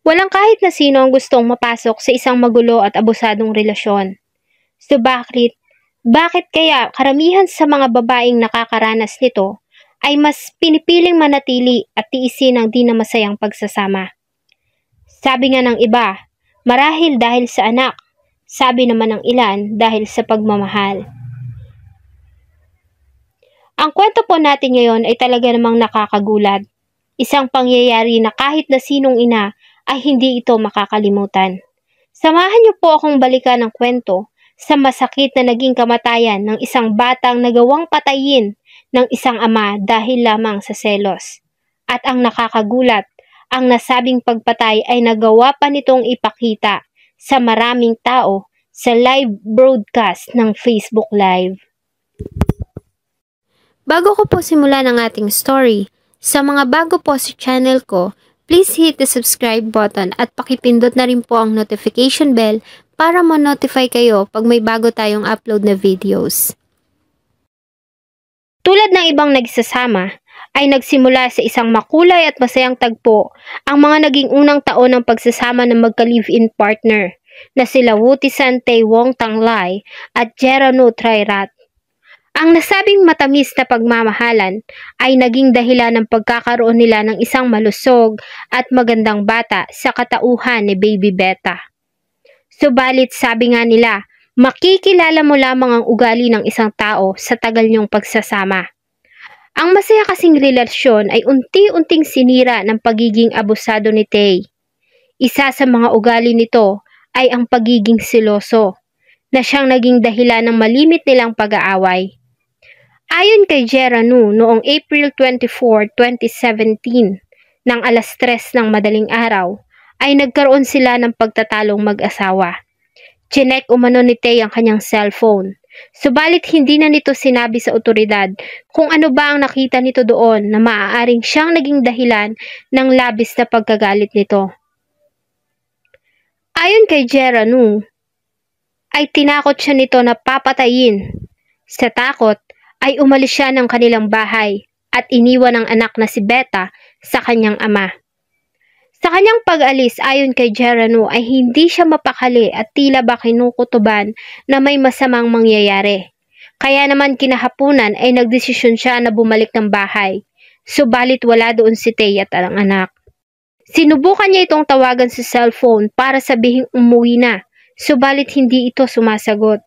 Walang kahit na sino ang gustong mapasok sa isang magulo at abusadong relasyon. So bakit kaya karamihan sa mga babaeng nakakaranas nito ay mas pinipiling manatili at tiisin ang di na masayang pagsasama? Sabi nga ng iba, marahil dahil sa anak. Sabi naman ng ilan dahil sa pagmamahal. Ang kwento po natin ngayon ay talaga namang nakakagulat. Isang pangyayari na kahit na sinong ina ay hindi ito makakalimutan. Samahan niyo po akong balikan ng kwento sa masakit na naging kamatayan ng isang batang nagawang patayin ng isang ama dahil lamang sa selos. At ang nakakagulat, ang nasabing pagpatay ay nagawa pa nitong ipakita sa maraming tao sa live broadcast ng Facebook Live. Bago ko po simulan ang ating story, sa mga bago po sa channel ko, please hit the subscribe button at pakipindot na rin po ang notification bell para ma-notify kayo pag may bago tayong upload na videos. Tulad ng ibang nagsasama, ay nagsimula sa isang makulay at masayang tagpo ang mga naging unang taon ng pagsasama ng magka-live-in partner na sila Wutisan Taewong Tanglay at Jeranu Trairat. Ang nasabing matamis na pagmamahalan ay naging dahilan ng pagkakaroon nila ng isang malusog at magandang bata sa katauhan ni Baby Beta. Subalit sabi nga nila, makikilala mo lamang ang ugali ng isang tao sa tagal niyong pagsasama. Ang masaya kasing relasyon ay unti-unting sinira ng pagiging abusado ni Tae. Isa sa mga ugali nito ay ang pagiging seloso, na siyang naging dahilan ng malimit nilang pag-aaway. Ayon kay Jeranu, noong April 24, 2017, ng alas 3 ng madaling araw, ay nagkaroon sila ng pagtatalong mag-asawa. Chinek umano ni Tae ang kanyang cellphone. Subalit hindi na nito sinabi sa otoridad kung ano ba ang nakita nito doon na maaaring siyang naging dahilan ng labis na pagkagalit nito. Ayon kay Jeranu, ay tinakot siya nito na papatayin. Sa takot, ay umalis siya ng kanilang bahay at iniwan ang anak na si Beta sa kanyang ama. Sa kanyang pag-alis ayon kay Jeranu ay hindi siya mapakali at tila ba kinukutuban na may masamang mangyayari. Kaya naman kinahapunan ay nagdesisyon siya na bumalik ng bahay. Subalit wala doon si Tae at ang anak. Sinubukan niya itong tawagan sa cellphone para sabihing umuwi na, subalit hindi ito sumasagot.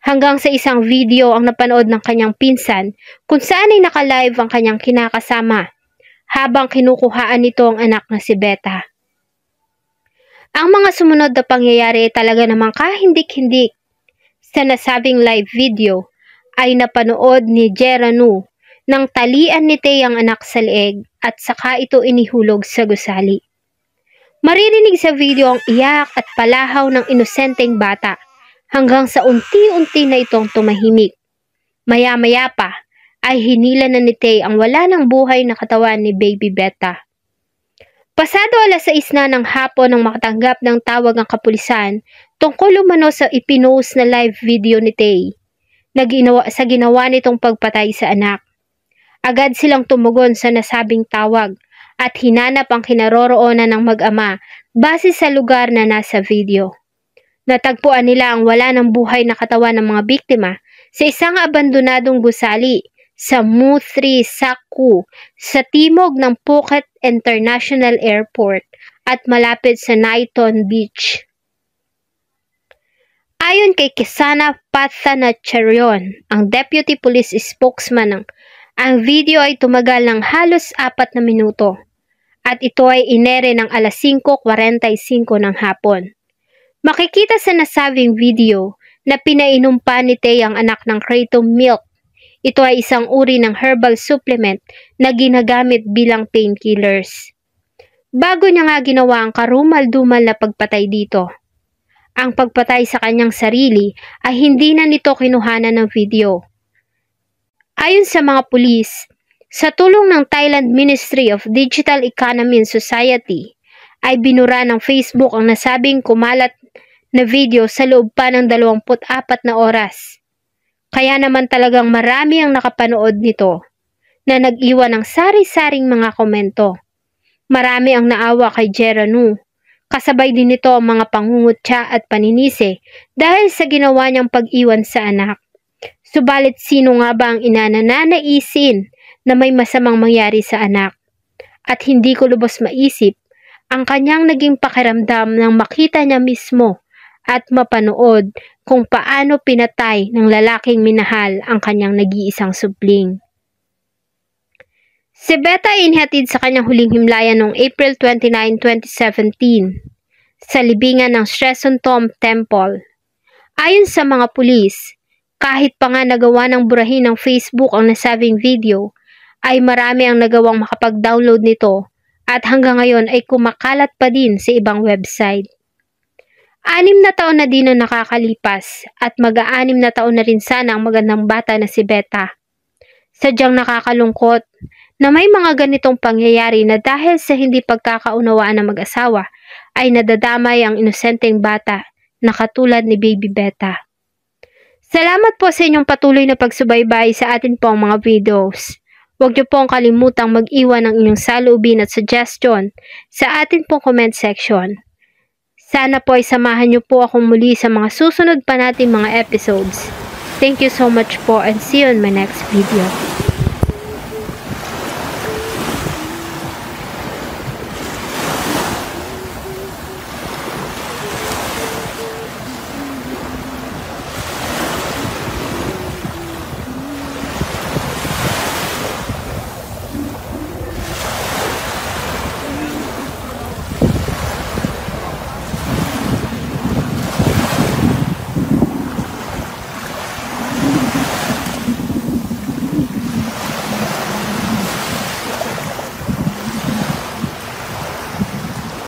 Hanggang sa isang video ang napanood ng kanyang pinsan kung saan ay naka-live ang kanyang kinakasama habang kinukuhaan nito ang anak na si Beta. Ang mga sumunod na pangyayari ay talaga namang kahindik-hindik. Sa nasabing live video ay napanood ni Jeranu nang talian ni Tae ang anak sa leeg at saka ito inihulog sa gusali. Maririnig sa video ang iyak at palahaw ng inosenteng bata hanggang sa unti-unti na itong tumahimik. Maya-maya pa ay hinila na ni Tae ang wala ng buhay na katawan ni Baby Beta. Pasado alas 6 na ng hapon nang makatanggap ng tawag ang kapulisan tungkol umano sa ipinost na live video ni Tae sa ginawa nitong pagpatay sa anak. Agad silang tumugon sa nasabing tawag at hinanap ang kinaroroonan ng mag-ama base sa lugar na nasa video. Natagpuan nila ang wala ng buhay na katawan ng mga biktima sa isang abandonadong gusali sa Muthri Sakku sa timog ng Phuket International Airport at malapit sa Naiton Beach. Ayon kay Kisana Pathanacharian, ang deputy police spokesman, ang video ay tumagal ng halos 4 na minuto at ito ay inere ng alas 5:45 ng hapon. Makikita sa nasabing video na pinainom pa ni Tae ang anak ng Kratom milk. Ito ay isang uri ng herbal supplement na ginagamit bilang painkillers. Bago niya nga ginawa ang karumal-dumal na pagpatay dito. Ang pagpatay sa kanyang sarili ay hindi na nito kinuhanan ng video. Ayon sa mga pulis, sa tulong ng Thailand Ministry of Digital Economy and Society, ay binura ng Facebook ang nasabing kumalat na video sa loob pa ng 24 na oras. Kaya naman talagang marami ang nakapanood nito na nag-iwan ng sari-saring mga komento. Marami ang naawa kay Geranu. Kasabay din nito ang mga pangungutya at paninisi dahil sa ginawa niyang pag-iwan sa anak. Subalit sino nga ba ang ina na nanaisin na may masamang mangyari sa anak? At hindi ko lubos maisip ang kanyang naging pakiramdam nang makita niya mismo at mapanood kung paano pinatay ng lalaking minahal ang kanyang nag-iisang supling. Si Beta ay inihatid sa kanyang huling himlayan noong April 29, 2017 sa libingan ng Sresun Tom Temple. Ayon sa mga pulis, kahit pa nga nagawa ng burahin ng Facebook ang nasabing video, ay marami ang nagawang makapag-download nito at hanggang ngayon ay kumakalat pa din sa ibang website. 6 na taon na din ang nakakalipas at mag-6 na taon na rin sana ang magandang bata na si Beta. Sadyang nakakalungkot na may mga ganitong pangyayari na dahil sa hindi pagkakaunawaan ng mag-asawa ay nadadamay ang inosenteng bata na katulad ni Baby Beta. Salamat po sa inyong patuloy na pagsubaybay sa atin pong mga videos. Huwag niyo pong kalimutang mag-iwan ng inyong saloobin at suggestion sa atin pong comment section. Sana po ay samahan niyo po akong muli sa mga susunod pa nating mga episodes. Thank you so much po and see you in my next video.